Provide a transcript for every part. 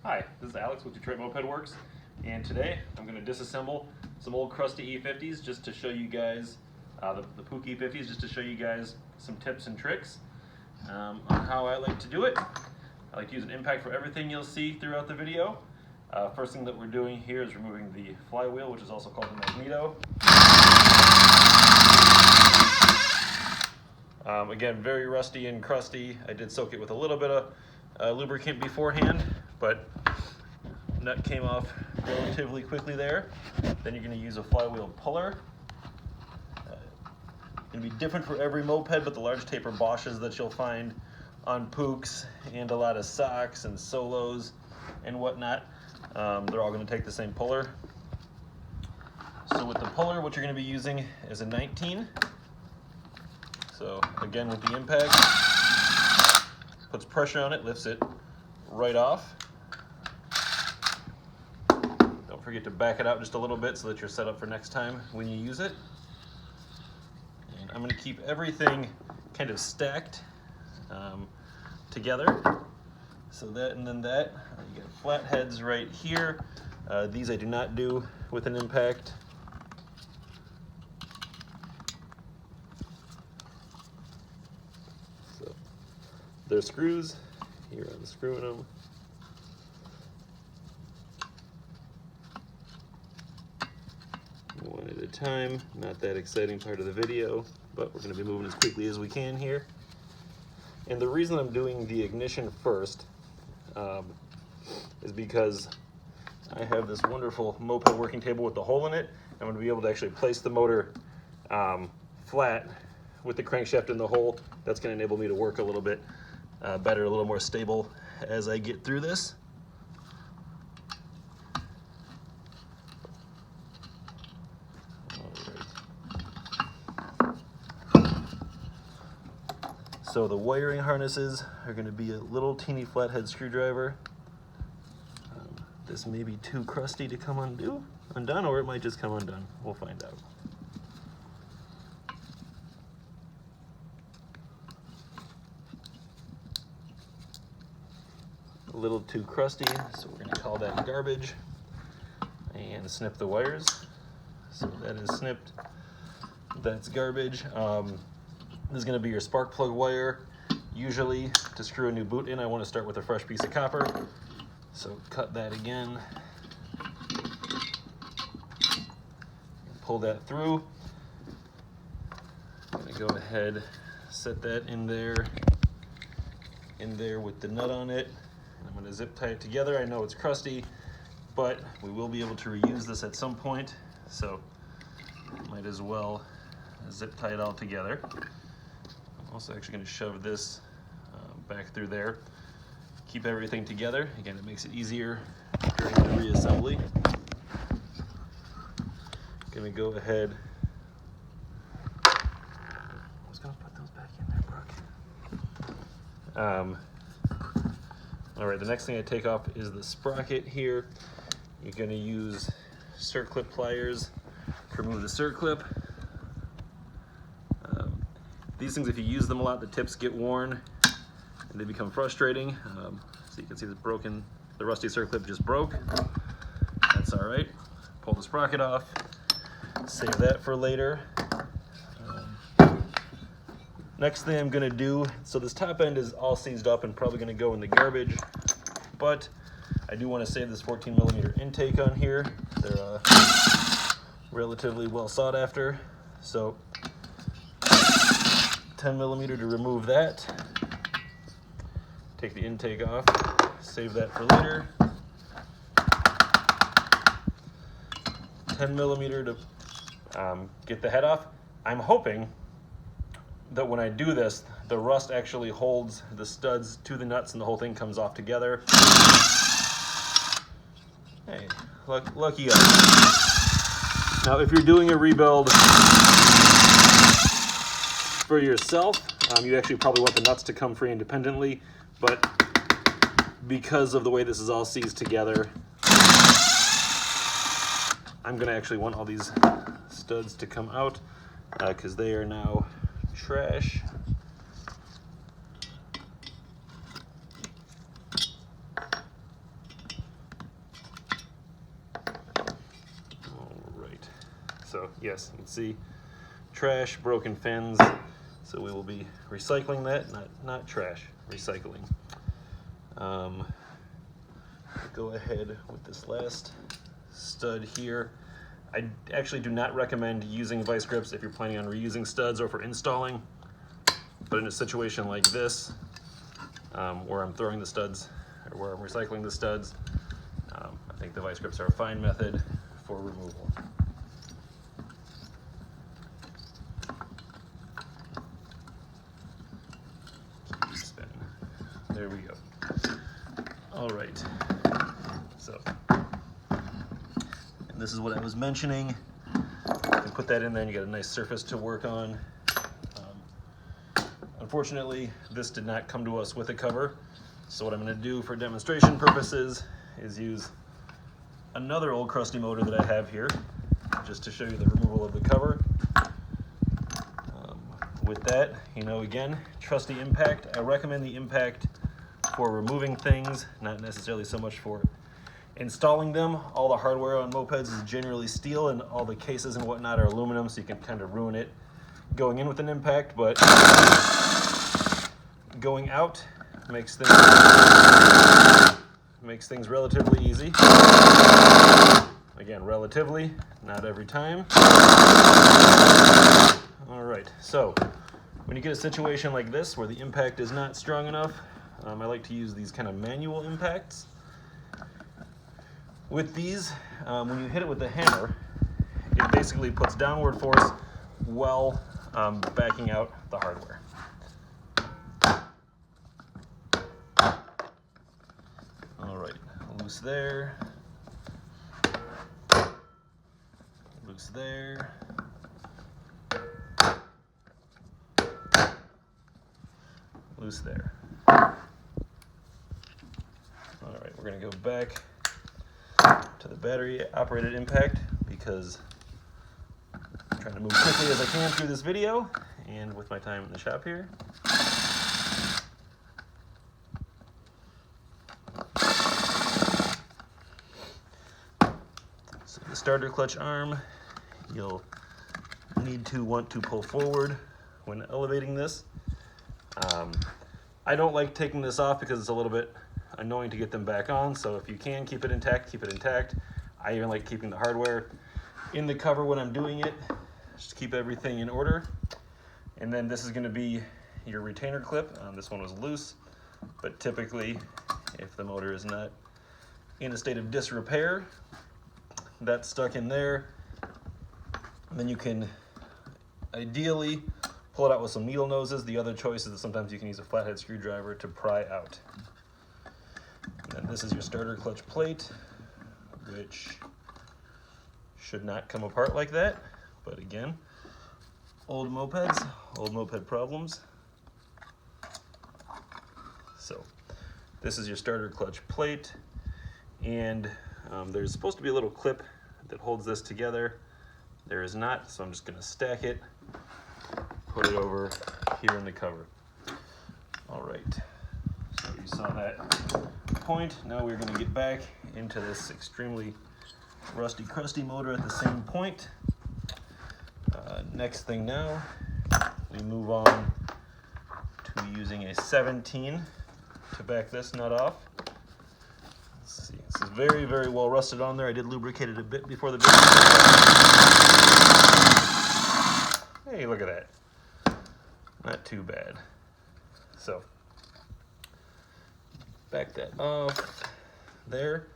Hi, this is Alex with Detroit Moped Works, and today I'm going to disassemble some old crusty E50s just to show you guys, the Puch E50s, just to show you guys some tips and tricks on how I like to do it. I like to use an impact for everything you'll see throughout the video. First thing that we're doing here is removing the flywheel, which is also called the magneto. Again, very rusty and crusty. I did soak it with a little bit of lubricant beforehand, but nut came off relatively quickly there. Then you're going to use a flywheel puller. Going to be different for every moped, but the large taper Bosches that you'll find on Puchs and a lot of Socks and Solos and whatnot, they're all going to take the same puller. So with the puller, what you're going to be using is a 19. So again, with the impact, puts pressure on it, lifts it right off. Don't forget to back it out just a little bit so that you're set up for next time when you use it. And I'm going to keep everything kind of stacked together. So that and then that. You got flat heads right here. These I do not do with an impact. So they're screws. Here I'm screwing them. One at a time. Not that exciting part of the video, but we're going to be moving as quickly as we can here. And the reason I'm doing the ignition first is because I have this wonderful moped working table with the hole in it. I'm going to be able to actually place the motor flat with the crankshaft in the hole. That's going to enable me to work a little bit better, a little more stable as I get through this. So the wiring harnesses are going to be a little teeny flathead screwdriver. This may be too crusty to come undone, or it might just come undone. We'll find out. A little too crusty, so we're going to call that garbage and snip the wires. So that is snipped. That's garbage. This is going to be your spark plug wire. Usually, to screw a new boot in, I want to start with a fresh piece of copper. So cut that again. Pull that through. I'm going to go ahead, set that in there with the nut on it. I'm going to zip tie it together. I know it's crusty, but we will be able to reuse this at some point, so might as well zip tie it all together. I'm also actually going to shove this back through there. Keep everything together. Again, it makes it easier during the reassembly. Going to go ahead. I was going to put those back in there, Brooke. All right, the next thing I take off is the sprocket here. You're going to use circlip pliers to remove the circlip. These things, if you use them a lot, the tips get worn and they become frustrating. So you can see it's broken. The rusty circlip just broke. That's all right. Pull the sprocket off. Save that for later. Next thing I'm going to do, so this top end is all seized up and probably going to go in the garbage, but I do want to save this 14mm intake on here. They're relatively well sought after. So 10mm to remove that. Take the intake off, save that for later. 10mm to get the head off. I'm hoping that when I do this, the rust actually holds the studs to the nuts and the whole thing comes off together. Hey, lucky us. Now, if you're doing a rebuild for yourself, you actually probably want the nuts to come free independently, but because of the way this is all seized together, I'm going to actually want all these studs to come out because they are now trash. So yes, you can see trash, broken fins. So we will be recycling that, not trash, recycling. Go ahead with this last stud here. I actually do not recommend using vice grips if you're planning on reusing studs or for installing, but in a situation like this, where I'm throwing the studs, or where I'm recycling the studs, I think the vice grips are a fine method for removal. Keep spinning. There we go. All right. So, and this is what I was mentioning. You can put that in there and you got a nice surface to work on. Unfortunately, this did not come to us with a cover. So what I'm going to do for demonstration purposes is use another old crusty motor that I have here, just to show you the removal of the cover. With that, you know, again, trusty impact. I recommend the impact for removing things, not necessarily so much for installing them. All the hardware on mopeds is generally steel, and all the cases and whatnot are aluminum, so you can kind of ruin it going in with an impact, but going out makes things relatively easy. Again, relatively, not every time. All right, so when you get a situation like this where the impact is not strong enough, I like to use these kind of manual impacts. With these, when you hit it with the hammer, it basically puts downward force while backing out the hardware. All right, loose there, loose there. Loose there. All right, we're going to go back to the battery operated impact because I'm trying to move quickly as I can through this video and with my time in the shop here. So the starter clutch arm, you'll want to pull forward when elevating this. I don't like taking this off because it's a little bit annoying to get them back on, so if you can keep it intact, keep it intact. I even like keeping the hardware in the cover when I'm doing it, just keep everything in order. And then this is going to be your retainer clip. This one was loose, but typically if the motor is not in a state of disrepair, that's stuck in there. And then you can ideally pull it out with some needle noses. The other choice is that sometimes you can use a flathead screwdriver to pry out. And this is your starter clutch plate, which should not come apart like that. But again, old mopeds, old moped problems. So this is your starter clutch plate, and there's supposed to be a little clip that holds this together. There is not, so I'm just going to stack it, put it over here in the cover. All right, so you saw that point. Now we're going to get back into this extremely rusty, crusty motor at the same point. Next thing now, we move on to using a 17 to back this nut off. Let's see, this is very, very well rusted on there. I did lubricate it a bit before the video. Hey, look at that. Not too bad. So, back that off there.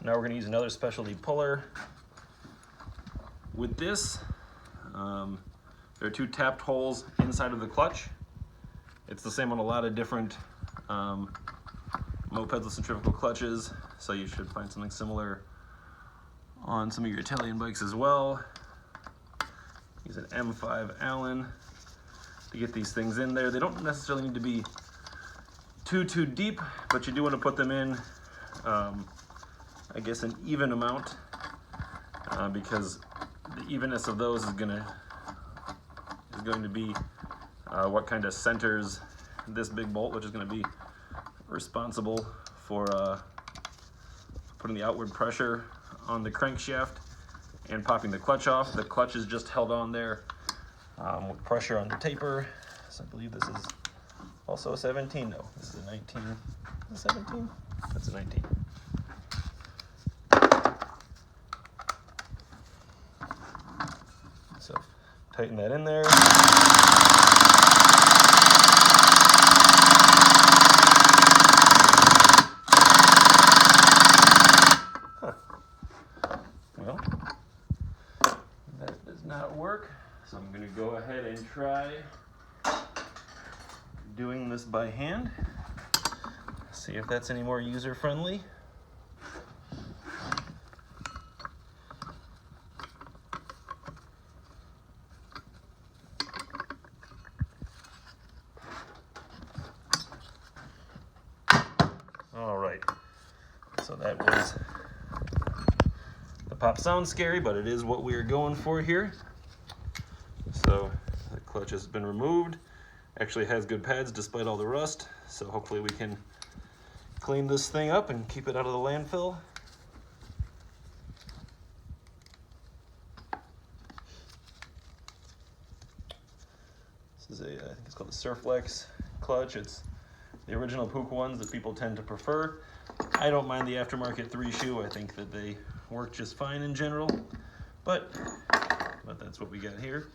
Now we're going to use another specialty puller. With this, there are two tapped holes inside of the clutch. It's the same on a lot of different mopeds with centrifugal clutches, so you should find something similar on some of your Italian bikes as well. Use an M5 Allen to get these things in there. They don't necessarily need to be too deep, but you do want to put them in, I guess, an even amount, because the evenness of those is going to be what kind of centers this big bolt, which is going to be responsible for putting the outward pressure on the crankshaft and popping the clutch off. The clutch is just held on there with pressure on the taper. So I believe this is also a 17. No, this is a 19. Is it 17? That's a 19. So tighten that in there. Well, that does not work, so I'm going to go ahead and try doing this by hand. See if that's any more user-friendly. All right, so that was, the pop sounds scary, but it is what we're going for here. So the clutch has been removed. Actually has good pads despite all the rust, so hopefully we can clean this thing up and keep it out of the landfill. This is I think it's called the Surflex clutch. It's the original Puch ones that people tend to prefer. I don't mind the aftermarket 3-shoe. I think that they work just fine in general, but that's what we got here.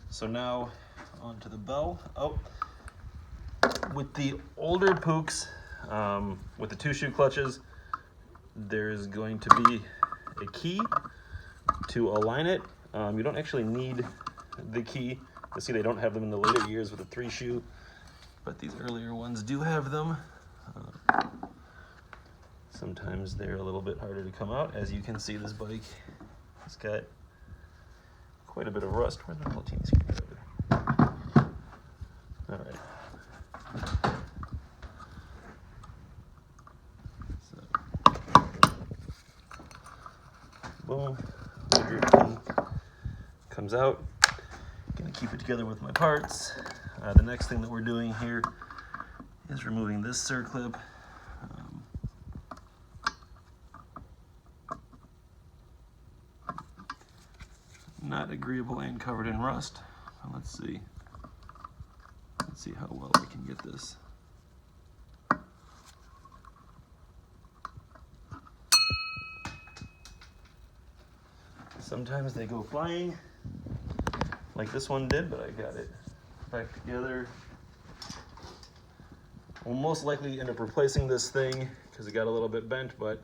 So now onto the bell. Oh, with the older Puchs, with the 2-shoe clutches, there's going to be a key to align it. You don't actually need the key. You'll see they don't have them in the later years with the 3-shoe, but these earlier ones do have them. Sometimes they're a little bit harder to come out. As you can see, this bike has got quite a bit of rust. Where's my little teeny screwdriver? All right. So, boom. Everything comes out. Gonna keep it together with my parts. The next thing that we're doing here is removing this circlip. Not agreeable and covered in rust. Let's see how well I can get this. Sometimes they go flying, like this one did, but I got it back together. We'll most likely end up replacing this thing because it got a little bit bent, but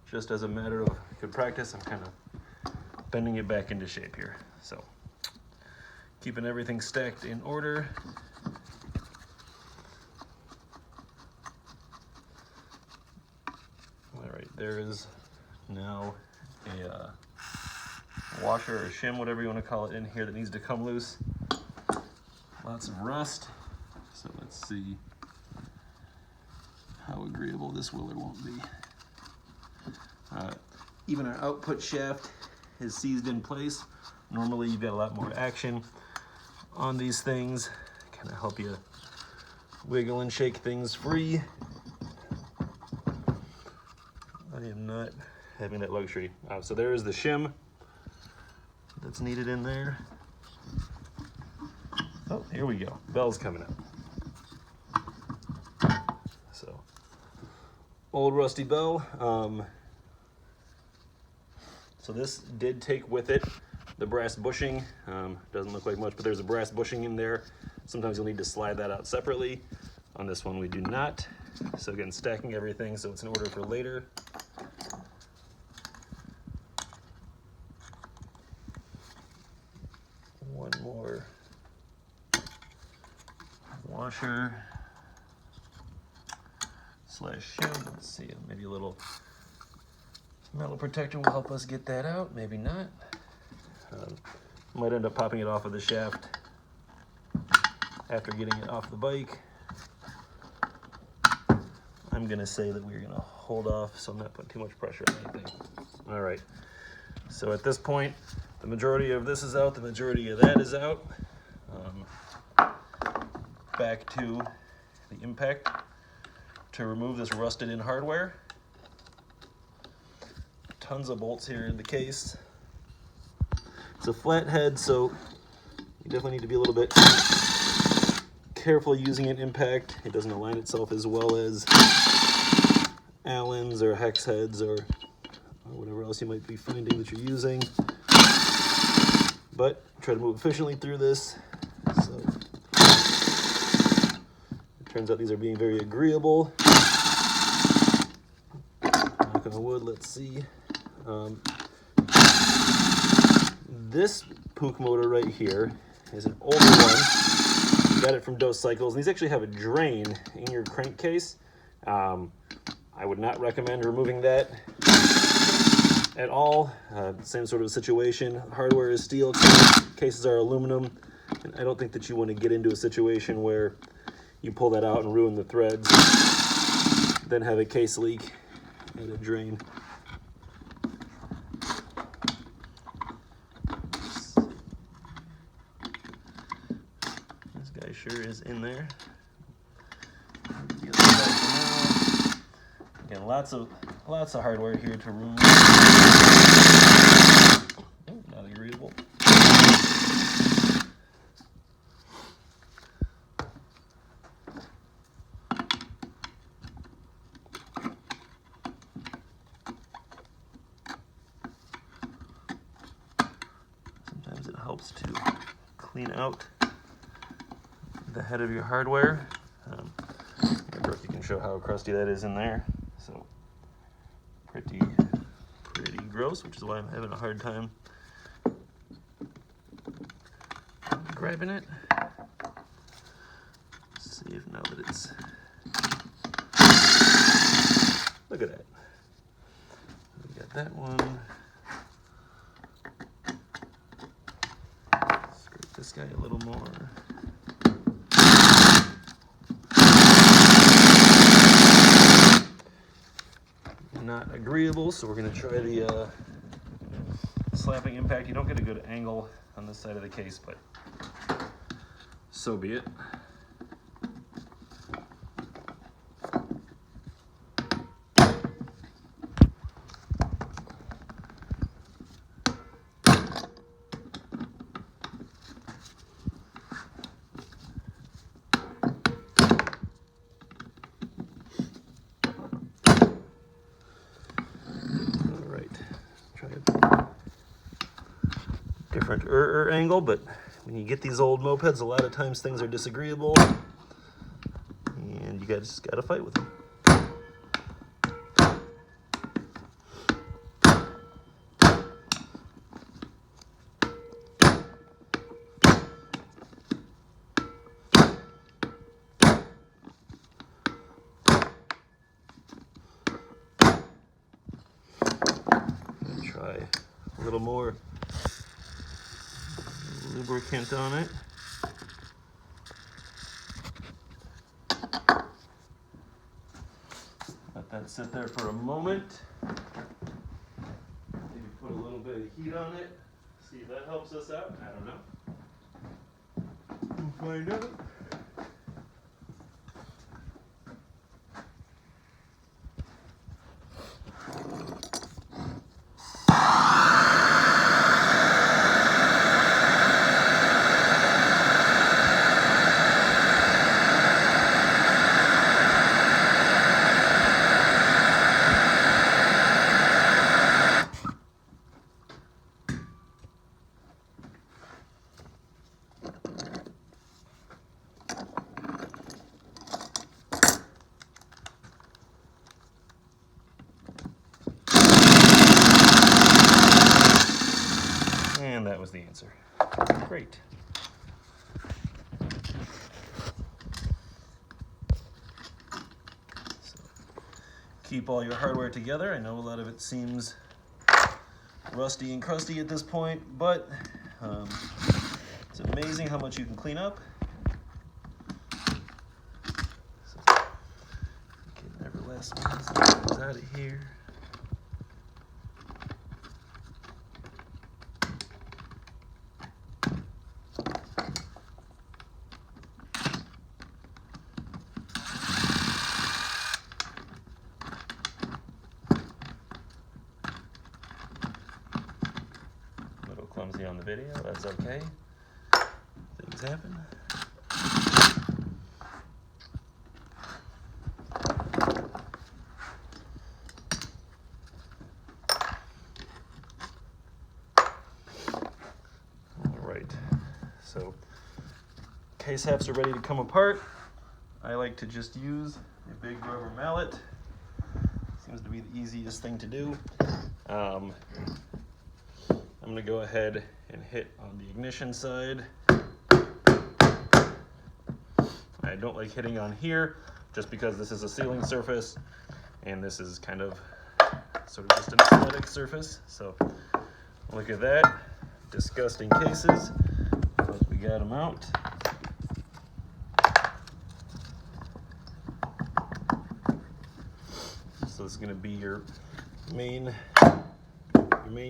just as a matter of good practice, I'm kind of bending it back into shape here. So keeping everything stacked in order. All right, there is now a washer or shim, whatever you want to call it, in here that needs to come loose. Lots of rust. So let's see how agreeable this will or won't be. Even our output shaft is seized in place. Normally you've got a lot more action on these things, kind of help you wiggle and shake things free. I am not having that luxury. So there is the shim that's needed in there. Oh, here we go. Bell's coming up. So, old rusty bell. So this did take with it the brass bushing. Doesn't look like much, but there's a brass bushing in there. Sometimes you'll need to slide that out separately. On this one we do not. So again, stacking everything so it's in order for later. One more washer slash shim. Let's see, maybe a little metal protector will help us get that out, maybe not. Might end up popping it off of the shaft after getting it off the bike. I'm gonna say that we're gonna hold off so I'm not putting too much pressure on anything. All right, so at this point, the majority of this is out, the majority of that is out. Back to the impact to remove this rusted in hardware. tons of bolts here in the case. It's a flat head, so you definitely need to be a little bit careful using an impact. It doesn't align itself as well as Allens or hex heads or whatever else you might be finding that you're using. But try to move efficiently through this. So it turns out these are being very agreeable. Knock on wood, let's see. This Puch motor right here is an older one. You got it from Dose Cycles, and these actually have a drain in your crankcase. I would not recommend removing that at all. Same sort of situation. Hardware is steel, cases are aluminum, and I don't think that you want to get into a situation where you pull that out and ruin the threads, then have a case leak and a drain. This guy sure is in there. Again, lots of hardware here to remove. Oh, not agreeable. Sometimes it helps to clean out the head of your hardware. Brooke, you can show how crusty that is in there. So pretty gross, which is why I'm having a hard time grabbing it. Let's see if now that it's, look at that. We got that one. Scrape this guy a little more. Not agreeable, so we're going to try the slapping impact. You don't get a good angle on this side of the case, but so be it. Different angle, but when you get these old mopeds, a lot of times things are disagreeable, and you just gotta fight with them. Try a little more lubricant on it. Let that sit there for a moment. Maybe put a little bit of heat on it. See if that helps us out. I don't know. We'll find out. And that was the answer. Great. So, keep all your hardware together. I know a lot of it seems rusty and crusty at this point, but it's amazing how much you can clean up. So, get every last one comes out of here. clumsy on the video, that's okay. Things happen. Alright, so case halves are ready to come apart. I like to just use a big rubber mallet. Seems to be the easiest thing to do. I'm going to go ahead and hit on the ignition side. I don't like hitting on here just because this is a sealing surface and this is kind of sort of just an aesthetic surface. So look at that. Disgusting cases, but we got them out. So this is going to be your main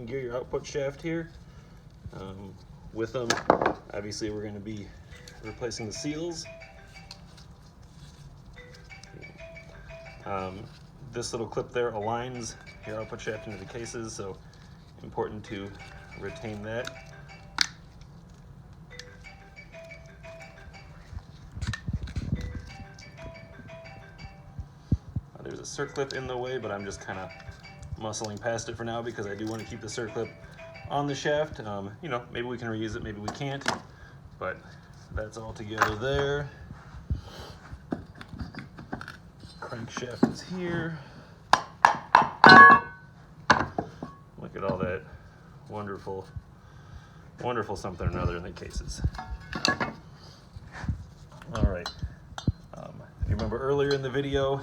gear, your output shaft here. With them, obviously we're going to be replacing the seals. This little clip there aligns your output shaft into the cases, so important to retain that. There's a circlip in the way, but I'm just kind of muscling past it for now because I do want to keep the circlip on the shaft. You know, maybe we can reuse it, maybe we can't, but that's all together there. Crankshaft is here. Look at all that wonderful, wonderful something or another in the cases. All right. If you remember earlier in the video,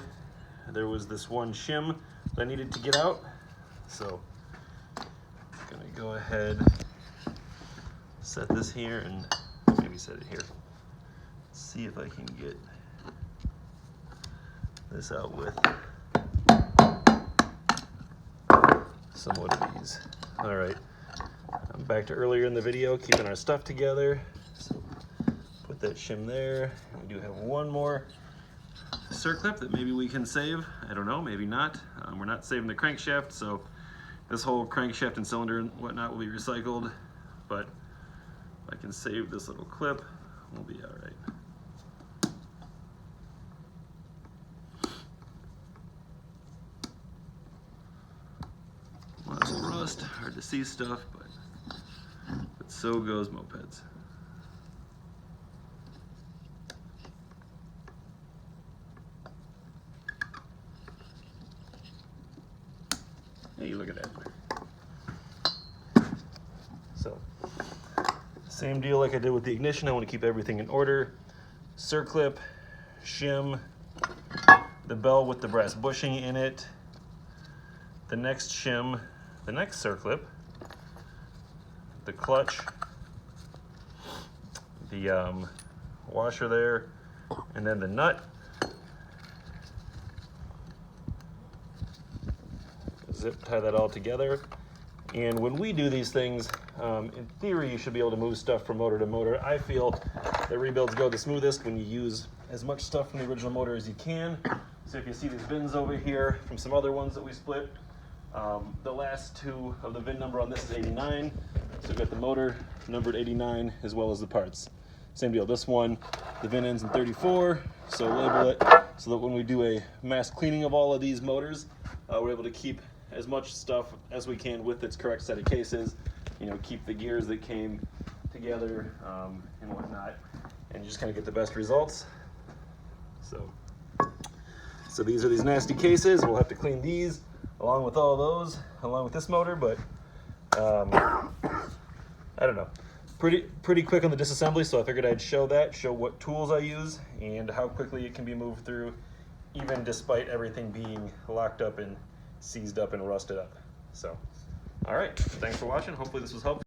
there was this one shim that I needed to get out. So I'm gonna go ahead, set this here, and maybe set it here. See if I can get this out with somewhat of ease. All right, I'm back to earlier in the video, keeping our stuff together. So put that shim there. We do have one more circlip that maybe we can save. I don't know, maybe not. We're not saving the crankshaft, so this whole crankshaft and cylinder and whatnot will be recycled, but if I can save this little clip, we'll be all right. Lots of rust, hard to see stuff, but so goes mopeds. Hey, look at that. So, same deal like I did with the ignition. I want to keep everything in order. Circlip, shim, the bell with the brass bushing in it, the next shim, the next circlip, the clutch, the washer there, and then the nut. Zip tie that all together. And when we do these things, in theory you should be able to move stuff from motor to motor. I feel that rebuilds go the smoothest when you use as much stuff from the original motor as you can. So if you see these bins over here from some other ones that we split, the last two of the VIN number on this is 89. So we've got the motor numbered 89 as well as the parts. Same deal, this one, the VIN ends in 34, so label it so that when we do a mass cleaning of all of these motors, we're able to keep as much stuff as we can with its correct set of cases, you know, keep the gears that came together and whatnot, and you just kind of get the best results. So these are these nasty cases. We'll have to clean these along with all those, along with this motor, but I don't know. Pretty quick on the disassembly, so I figured I'd show what tools I use and how quickly it can be moved through, even despite everything being locked up and seized up and rusted up. So, all right, thanks for watching. Hopefully this was helpful.